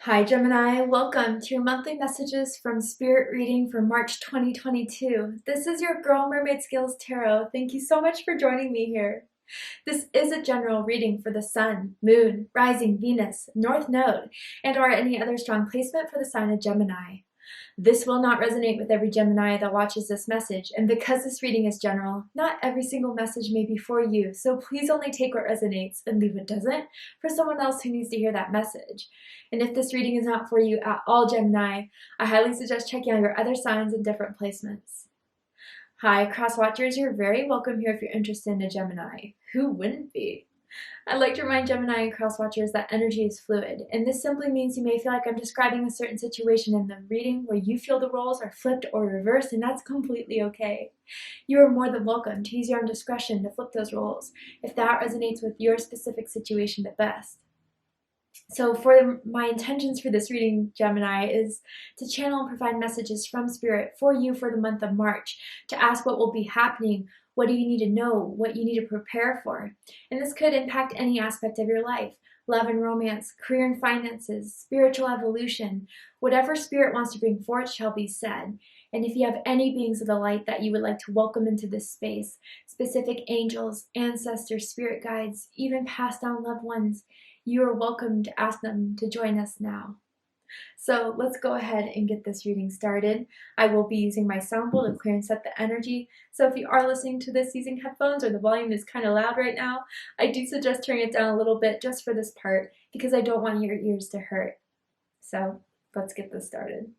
Hi Gemini, welcome to your monthly messages from Spirit reading for March 2022. This is your girl Mermaid Skills Tarot. Thank you so much for joining me here. This is a general reading for the Sun, Moon, Rising, Venus, North Node, and or any other strong placement for the sign of Gemini. This will not resonate with every Gemini that watches this message, and because this reading is general, not every single message may be for you, so please only take what resonates and leave what doesn't for someone else who needs to hear that message. And if this reading is not for you at all, Gemini, I highly suggest checking out your other signs and different placements. Hi, cross watchers, you're very welcome here if you're interested in a Gemini. Who wouldn't be? I'd like to remind Gemini and cross watchers that energy is fluid, and this simply means you may feel like I'm describing a certain situation in the reading where you feel the roles are flipped or reversed, and that's completely okay. You are more than welcome to use your own discretion to flip those roles if that resonates with your specific situation the best. So for my intentions for this reading, Gemini, is to channel and provide messages from Spirit for you for the month of March, to ask what will be happening, what do you need to know, what you need to prepare for. And this could impact any aspect of your life: love and romance, career and finances, spiritual evolution. Whatever Spirit wants to bring forth shall be said. And if you have any beings of the light that you would like to welcome into this space, specific angels, ancestors, spirit guides, even passed down loved ones, you are welcome to ask them to join us now. So let's go ahead and get this reading started. I will be using my sound bowl to clear and set the energy. So if you are listening to this using headphones or the volume is kind of loud right now, I do suggest turning it down a little bit just for this part because I don't want your ears to hurt. So let's get this started.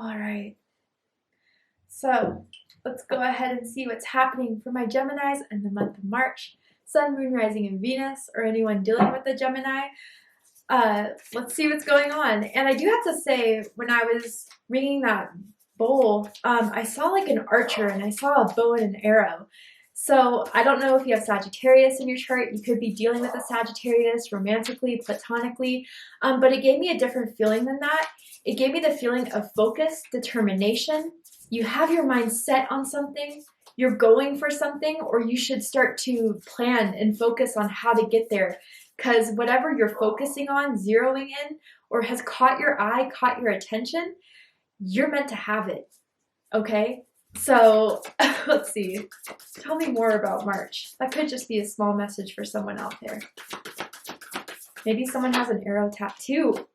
All right, so let's go ahead and see what's happening for my Geminis in the month of March. Sun, Moon, Rising, and Venus, or anyone dealing with a Gemini. Let's see what's going on. And I do have to say, when I was reading that bowl, I saw like an archer and I saw a bow and an arrow. So I don't know if you have Sagittarius in your chart. You could be dealing with a Sagittarius romantically, platonically, but it gave me a different feeling than that. It gave me the feeling of focus, determination. You have your mind set on something, you're going for something, or you should start to plan and focus on how to get there. Because whatever you're focusing on, zeroing in, or has caught your eye, caught your attention, you're meant to have it, okay? So let's see. Tell me more about March. That could just be a small message for someone out there. Maybe someone has an arrow tattoo.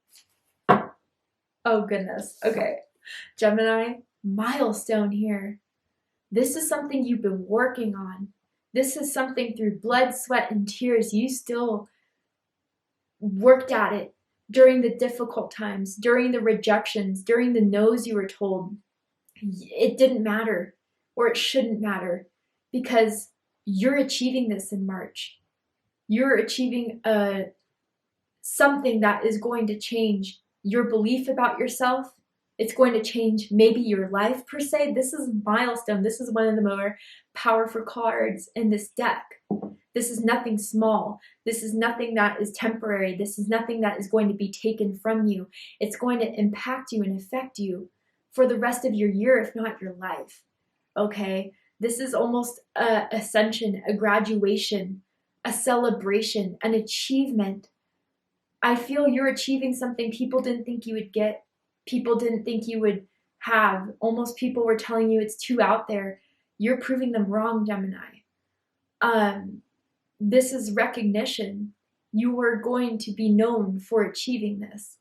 Oh goodness. Okay. Gemini, milestone here. This is something you've been working on. This is something through blood, sweat, and tears you still worked at it during the difficult times, during the rejections, during the no's you were told. It didn't matter, or it shouldn't matter, because you're achieving this in March. You're achieving something that is going to change your belief about yourself. It's going to change maybe your life per se. This is a milestone. This is one of the more powerful cards in this deck. This is nothing small. This is nothing that is temporary. This is nothing that is going to be taken from you. It's going to impact you and affect you for the rest of your year, if not your life. Okay? This is almost an ascension, a graduation, a celebration, an achievement. I feel you're achieving something people didn't think you would get. People didn't think you would have. Almost people were telling you it's too out there. You're proving them wrong, Gemini. This is recognition. You are going to be known for achieving this.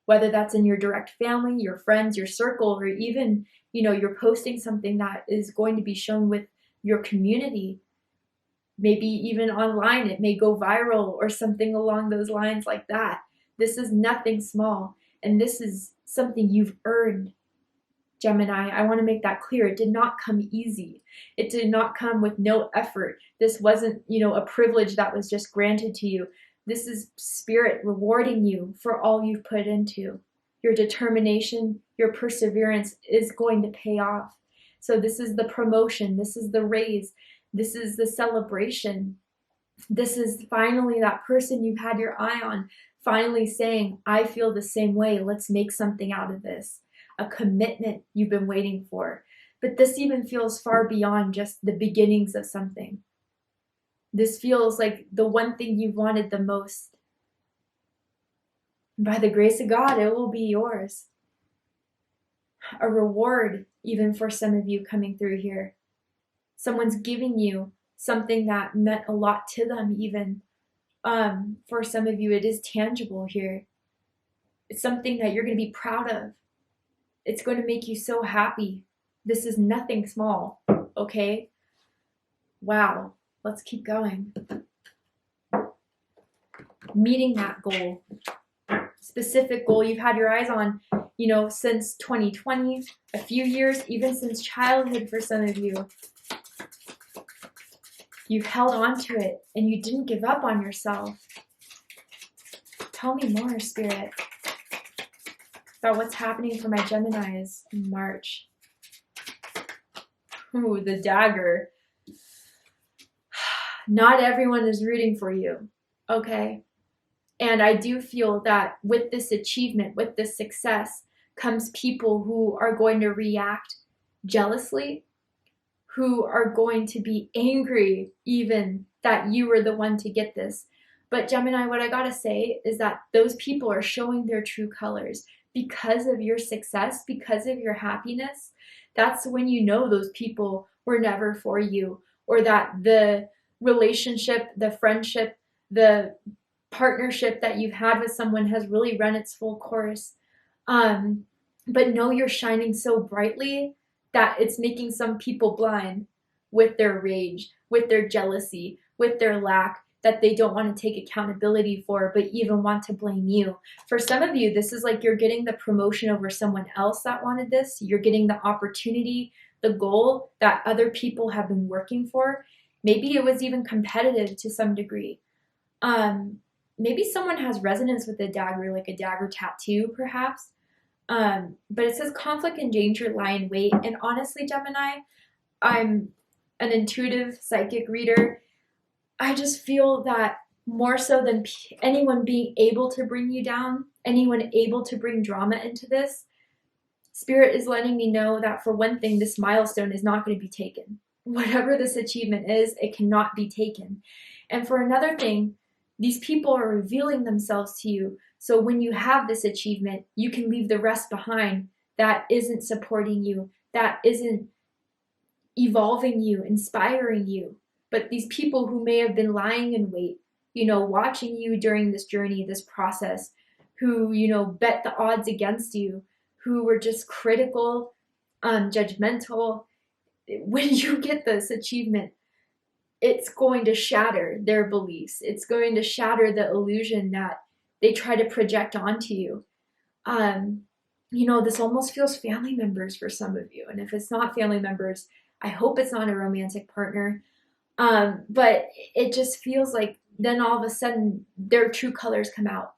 Whether that's in your direct family, your friends, your circle, or even, you're posting something that is going to be shown with your community. Maybe even online, it may go viral or something along those lines like that. This is nothing small, and this is something you've earned, Gemini. I want to make that clear. It did not come easy. It did not come with no effort. This wasn't, a privilege that was just granted to you. This is Spirit rewarding you for all you've put into. Your determination, your perseverance is going to pay off. So this is the promotion. This is the raise. This is the celebration. This is finally that person you've had your eye on finally saying, I feel the same way. Let's make something out of this. A commitment you've been waiting for. But this even feels far beyond just the beginnings of something. This feels like the one thing you wanted the most. By the grace of God, it will be yours. A reward, even for some of you coming through here. Someone's giving you something that meant a lot to them, even. For some of you, it is tangible here. It's something that you're going to be proud of. It's going to make you so happy. This is nothing small, okay? Wow. Let's keep going. Meeting that goal. Specific goal you've had your eyes on, since 2020, a few years, even since childhood for some of you. You've held on to it and you didn't give up on yourself. Tell me more, Spirit, about what's happening for my Geminis in March. Ooh, the dagger. Not everyone is rooting for you, okay? And I do feel that with this achievement, with this success, comes people who are going to react jealously, who are going to be angry even that you were the one to get this. But Gemini, what I gotta say is that those people are showing their true colors because of your success, because of your happiness. That's when you know those people were never for you, or that the relationship, the friendship, the partnership that you've had with someone has really run its full course. But know you're shining so brightly that it's making some people blind with their rage, with their jealousy, with their lack that they don't want to take accountability for, but even want to blame you. For some of you, this is like you're getting the promotion over someone else that wanted this. You're getting the opportunity, the goal that other people have been working for. Maybe it was even competitive to some degree. Maybe someone has resonance with a dagger, like a dagger tattoo, perhaps. But it says conflict and danger lie in wait. And honestly, Gemini, I'm an intuitive psychic reader. I just feel that more so than anyone being able to bring you down, anyone able to bring drama into this, Spirit is letting me know that for one thing, this milestone is not going to be taken. Whatever this achievement is, it cannot be taken. And for another thing, these people are revealing themselves to you. So when you have this achievement, you can leave the rest behind that isn't supporting you, that isn't evolving you, inspiring you. But these people who may have been lying in wait, watching you during this journey, this process, who, bet the odds against you, who were just critical, judgmental, when you get this achievement, it's going to shatter their beliefs. It's going to shatter the illusion that they try to project onto you. This almost feels family members for some of you. And if it's not family members, I hope it's not a romantic partner. But it just feels like then all of a sudden their true colors come out.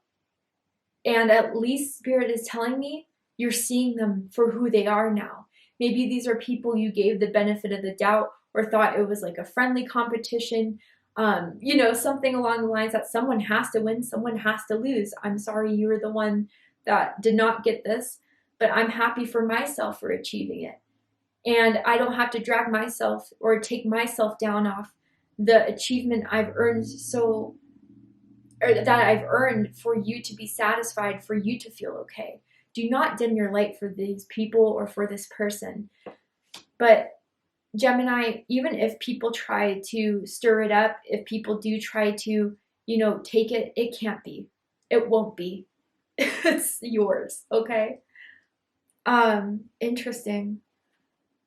And at least Spirit is telling me you're seeing them for who they are now. Maybe these are people you gave the benefit of the doubt or thought it was like a friendly competition, something along the lines that someone has to win, someone has to lose. I'm sorry you were the one that did not get this, but I'm happy for myself for achieving it. And I don't have to drag myself or take myself down off the achievement I've earned that I've earned for you to be satisfied, for you to feel okay. Do not dim your light for these people or for this person. But Gemini, even if people try to stir it up, if people do try to, take it, it can't be. It won't be. It's yours, okay? Interesting.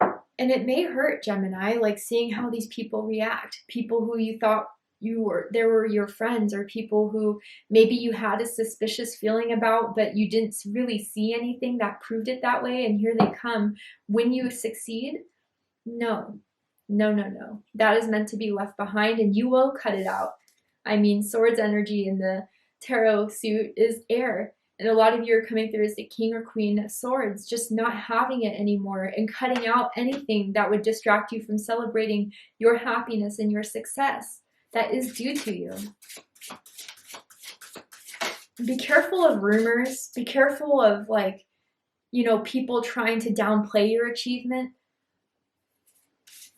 And it may hurt, Gemini, like seeing how these people react. People who you thought they were your friends, or people who maybe you had a suspicious feeling about, but you didn't really see anything that proved it that way, and here they come. When you succeed, no. That is meant to be left behind, and you will cut it out. I mean, swords energy in the tarot suit is air. And a lot of you are coming through as the king or queen of swords, just not having it anymore and cutting out anything that would distract you from celebrating your happiness and your success that is due to you. Be careful of rumors. Be careful of, like, you know, people trying to downplay your achievement.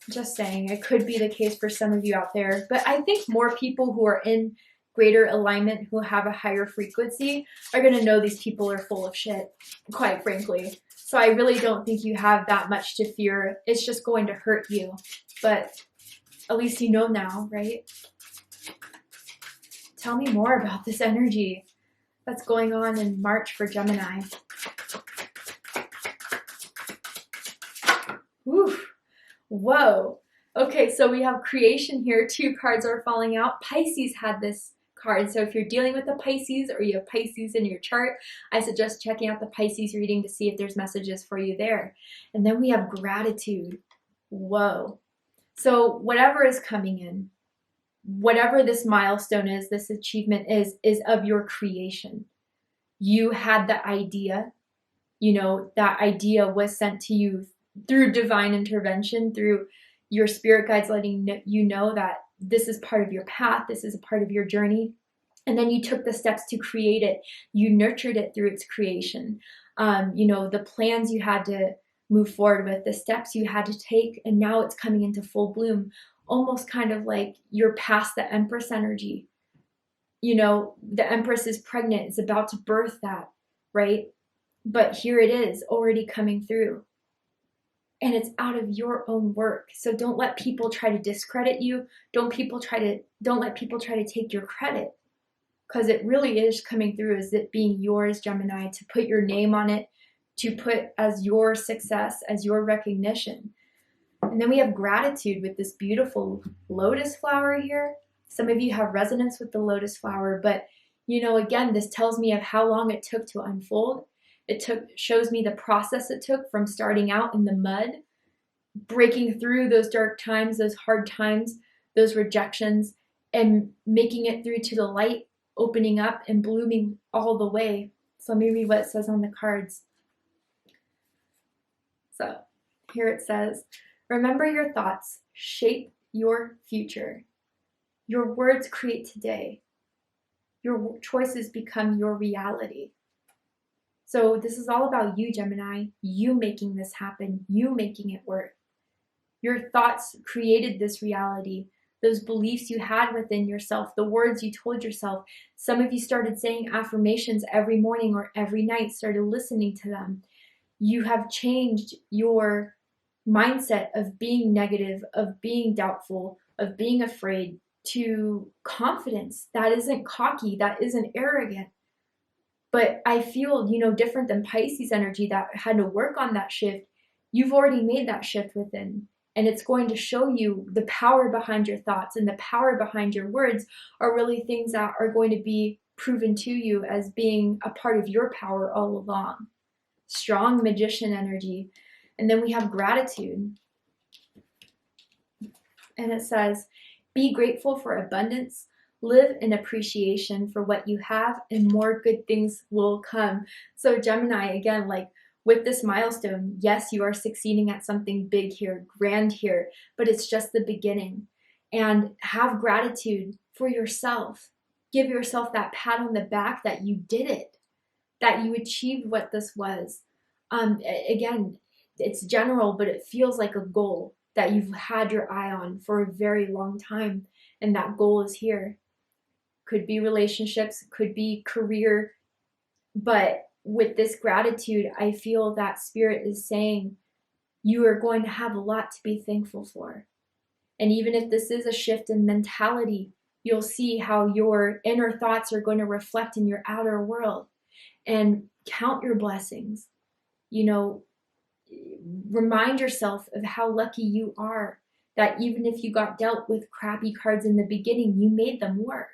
Just saying, it could be the case for some of you out there. But I think more people who are in greater alignment, who have a higher frequency, are going to know these people are full of shit, quite frankly. So I really don't think you have that much to fear. It's just going to hurt you. But at least you know now, right? Tell me more about this energy that's going on in March for Gemini. Whew. Whoa. Okay, so we have creation here. 2 cards are falling out. Pisces had this card. So if you're dealing with a Pisces or you have Pisces in your chart, I suggest checking out the Pisces reading to see if there's messages for you there. And then we have gratitude. Whoa. So whatever is coming in, whatever this milestone is, this achievement is of your creation. You had the idea, you know, that idea was sent to you through divine intervention, through your spirit guides letting you know that this is part of your path, this is a part of your journey. And then you took the steps to create it. You nurtured it through its creation. You know, the plans you had to move forward with, the steps you had to take, and now it's coming into full bloom. Almost kind of like you're past the Empress energy. You know, the Empress is pregnant, it's about to birth that, right? But here it is, already coming through. And it's out of your own work. So don't let people try to discredit you. Don't let people try to take your credit. Because it really is coming through as it being yours, Gemini, to put your name on it, to put as your success, as your recognition. And then we have gratitude with this beautiful lotus flower here. Some of you have resonance with the lotus flower, but you know, again, this tells me of how long it took to unfold. Shows me the process it took from starting out in the mud, breaking through those dark times, those hard times, those rejections, and making it through to the light, opening up and blooming all the way. So let me read what it says on the cards. So here it says, remember your thoughts shape your future. Your words create today. Your choices become your reality. So this is all about you, Gemini, you making this happen, you making it work. Your thoughts created this reality, those beliefs you had within yourself, the words you told yourself. Some of you started saying affirmations every morning or every night, started listening to them. You have changed your mindset of being negative, of being doubtful, of being afraid, to confidence. That isn't cocky, that isn't arrogant. But I feel, you know, different than Pisces energy that had to work on that shift. You've already made that shift within. And it's going to show you the power behind your thoughts, and the power behind your words are really things that are going to be proven to you as being a part of your power all along. Strong magician energy. And then we have gratitude. And it says, be grateful for abundance. Live in appreciation for what you have, and more good things will come. So Gemini, again, like with this milestone, yes, you are succeeding at something big here, grand here, but it's just the beginning. And have gratitude for yourself. Give yourself that pat on the back that you did it, that you achieved what this was. Again, it's general, but it feels like a goal that you've had your eye on for a very long time, and that goal is here. Could be relationships, could be career, but with this gratitude, I feel that Spirit is saying you are going to have a lot to be thankful for. And even if this is a shift in mentality, you'll see how your inner thoughts are going to reflect in your outer world. And count your blessings. You know, remind yourself of how lucky you are, that even if you got dealt with crappy cards in the beginning, you made them work,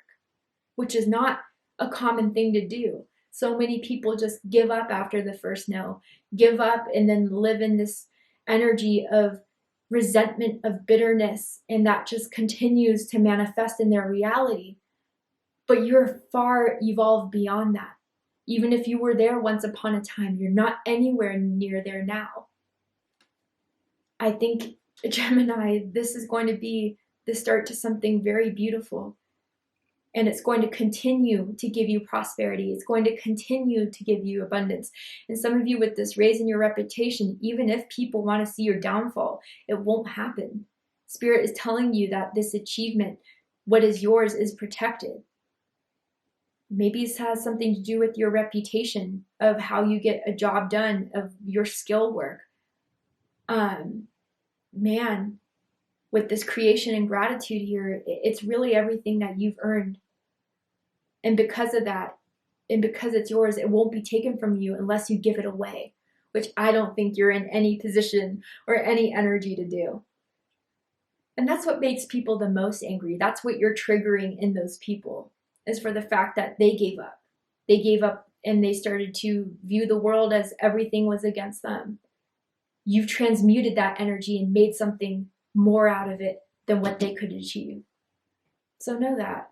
which is not a common thing to do. So many people just give up after the first no, give up and then live in this energy of resentment, of bitterness, and that just continues to manifest in their reality. but you're far evolved beyond that. Even if you were there once upon a time, you're not anywhere near there now. I think, Gemini, this is going to be the start to something very beautiful. And it's going to continue to give you prosperity. It's going to continue to give you abundance. And some of you with this raising your reputation, even if people want to see your downfall, it won't happen. Spirit is telling you that this achievement, what is yours, is protected. Maybe this has something to do with your reputation, of how you get a job done, of your skill work. Man, with this creation and gratitude here, it's really everything that you've earned. And because of that, and because it's yours, it won't be taken from you unless you give it away, which I don't think you're in any position or any energy to do. And that's what makes people the most angry. That's what you're triggering in those people, is for the fact that they gave up. They gave up and they started to view the world as everything was against them. You've transmuted that energy and made something more out of it than what they could achieve. So know that.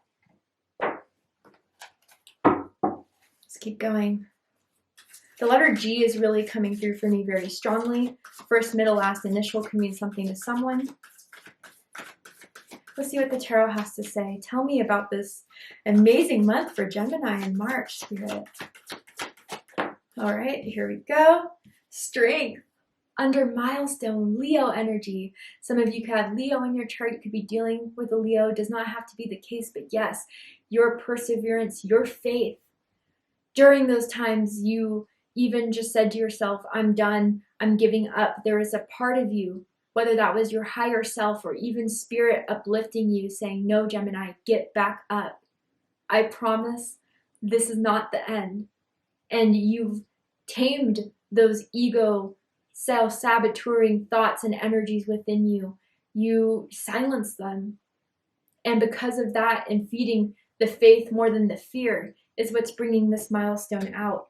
Let's keep going. The letter G is really coming through for me very strongly. First, middle, last, initial can mean something to someone. Let's see what the tarot has to say. Tell me about this amazing month for Gemini in March, Spirit. All right, here we go. Strength. Under milestone, Leo energy. Some of you could have Leo in your chart. You could be dealing with a Leo. It does not have to be the case, but yes, your perseverance, your faith. During those times, you even just said to yourself, I'm done, I'm giving up. There is a part of you, whether that was your higher self or even spirit uplifting you, saying, no, Gemini, get back up. I promise this is not the end. And you've tamed those ego self-saboteuring thoughts and energies within you. You silence them. And because of that, and feeding the faith more than the fear, is what's bringing this milestone out.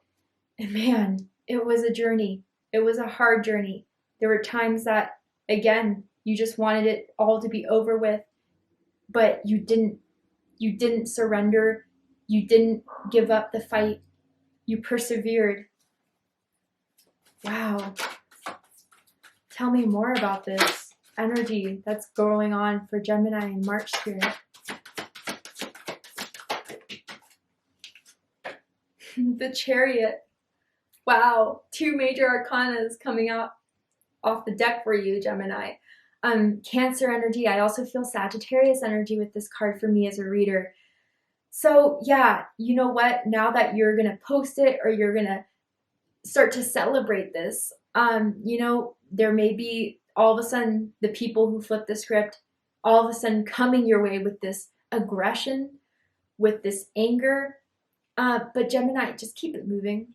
And man, it was a journey. It was a hard journey. There were times that, again, you just wanted it all to be over with, but you didn't surrender. You didn't give up the fight. You persevered. Wow. Tell me more about this energy that's going on for Gemini in March, Spirit. The Chariot. Wow. 2 major arcanas coming out off the deck for you, Gemini. Cancer energy. I also feel Sagittarius energy with this card for me as a reader. So yeah, you know what? Now that you're going to post it, or you're going to start to celebrate this, there may be all of a sudden the people who flip the script all of a sudden coming your way with this aggression, with this anger. But Gemini, just keep it moving.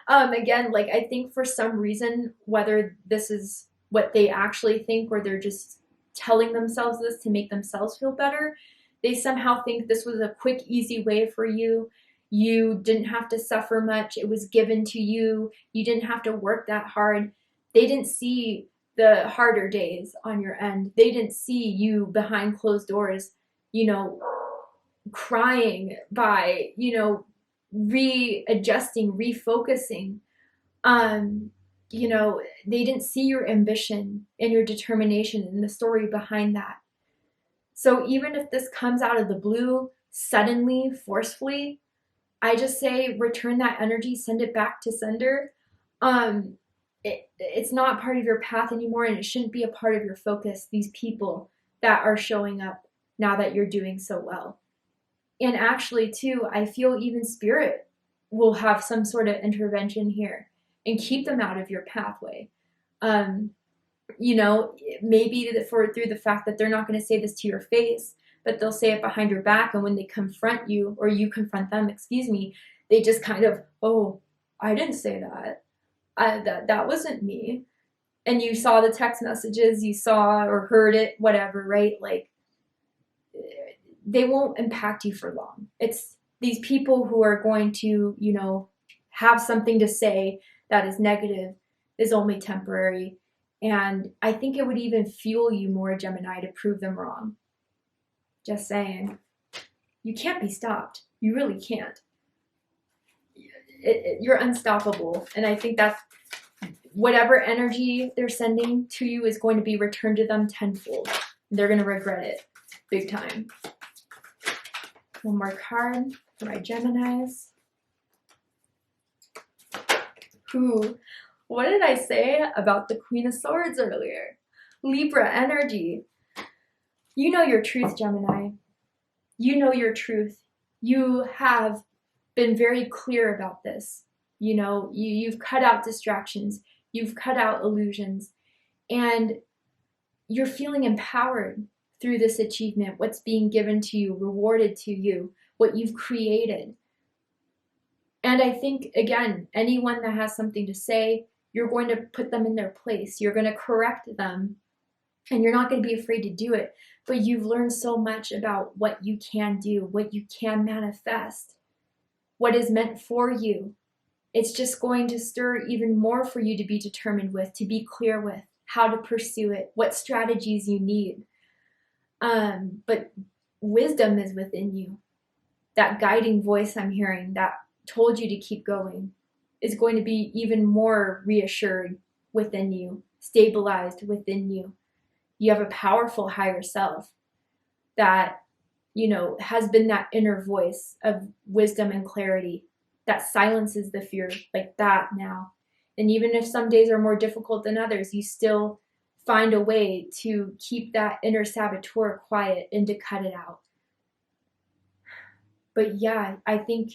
Again, I think for some reason, whether this is what they actually think or they're just telling themselves this to make themselves feel better, they somehow think this was a quick, easy way for you. You didn't have to suffer much. It was given to you. You didn't have to work that hard. They didn't see the harder days on your end. They didn't see you behind closed doors, crying by, readjusting, refocusing. They didn't see your ambition and your determination and the story behind that. So even if this comes out of the blue, suddenly, forcefully, I just say return that energy, send it back to sender. It's not part of your path anymore, and it shouldn't be a part of your focus, these people that are showing up now that you're doing so well. And actually, too, I feel even spirit will have some sort of intervention here and keep them out of your pathway. Maybe through the fact that they're not going to say this to your face, but they'll say it behind your back. And when they confront you, or you confront them, they just kind of, oh, I didn't say that. That wasn't me. And you saw the text messages, you saw or heard it, whatever, right? They won't impact you for long. It's these people who are going to, have something to say that is negative, is only temporary. And I think it would even fuel you more, Gemini, to prove them wrong. Just saying. You can't be stopped. You really can't. You're unstoppable. And I think that's whatever energy they're sending to you is going to be returned to them tenfold. They're going to regret it big time. One more card for my Geminis. Ooh, what did I say about the Queen of Swords earlier? Libra energy. You know your truth, Gemini. You know your truth. You have been very clear about this. You know, you've cut out distractions. You've cut out illusions. And you're feeling empowered through this achievement, what's being given to you, rewarded to you, what you've created. And I think, again, anyone that has something to say, you're going to put them in their place. You're going to correct them. And you're not going to be afraid to do it. But you've learned so much about what you can do, what you can manifest, what is meant for you. It's just going to stir even more for you to be determined with, to be clear with, how to pursue it, what strategies you need. But wisdom is within you. That guiding voice I'm hearing that told you to keep going is going to be even more reassured within you, stabilized within you. You have a powerful higher self that, you know, has been that inner voice of wisdom and clarity that silences the fear like that now. And even if some days are more difficult than others, you still find a way to keep that inner saboteur quiet and to cut it out. But yeah, I think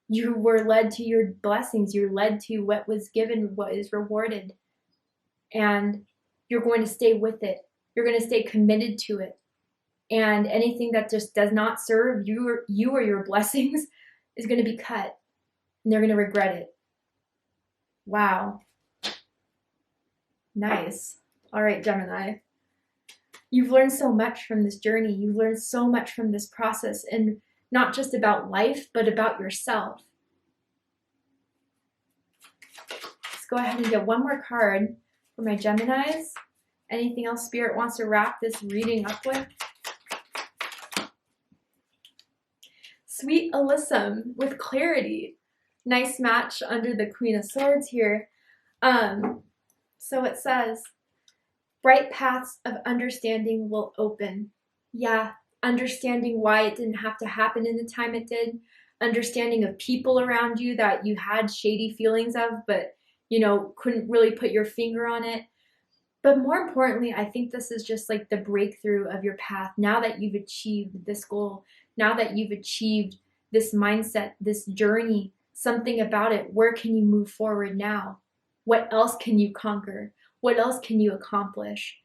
you were led to your blessings. You're led to what was given, what is rewarded. And you're going to stay with it. You're going to stay committed to it. And anything that just does not serve you or your blessings is going to be cut. And they're going to regret it. Wow. Nice. All right, Gemini. You've learned so much from this journey. You've learned so much from this process, and not just about life, but about yourself. Let's go ahead and get one more card for my Geminis. Anything else Spirit wants to wrap this reading up with? Sweet Alyssum with clarity. Nice match under the Queen of Swords here. So it says, bright paths of understanding will open. Yeah, understanding why it didn't have to happen in the time it did. Understanding of people around you that you had shady feelings of, but, you know, couldn't really put your finger on it. But more importantly, I think this is just like the breakthrough of your path. Now that you've achieved this goal, now that you've achieved this mindset, this journey, something about it, where can you move forward now? What else can you conquer? What else can you accomplish?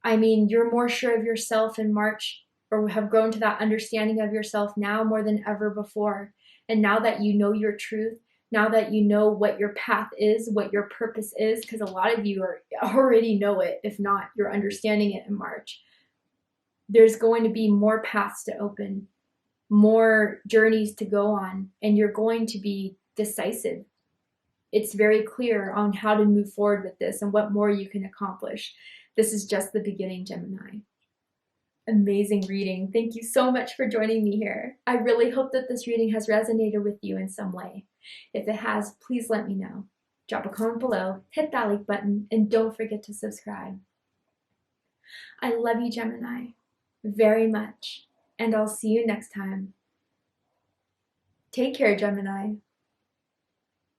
I mean, you're more sure of yourself in March, or have grown to that understanding of yourself now more than ever before. And now that you know your truth, now that you know what your path is, what your purpose is, because a lot of you already know it, if not, you're understanding it in March. There's going to be more paths to open, more journeys to go on, and you're going to be decisive. It's very clear on how to move forward with this and what more you can accomplish. This is just the beginning, Gemini. Amazing reading. Thank you so much for joining me here. I really hope that this reading has resonated with you in some way. If it has, please let me know. Drop a comment below, hit that like button, and don't forget to subscribe. I love you, Gemini, very much, and I'll see you next time. Take care, Gemini.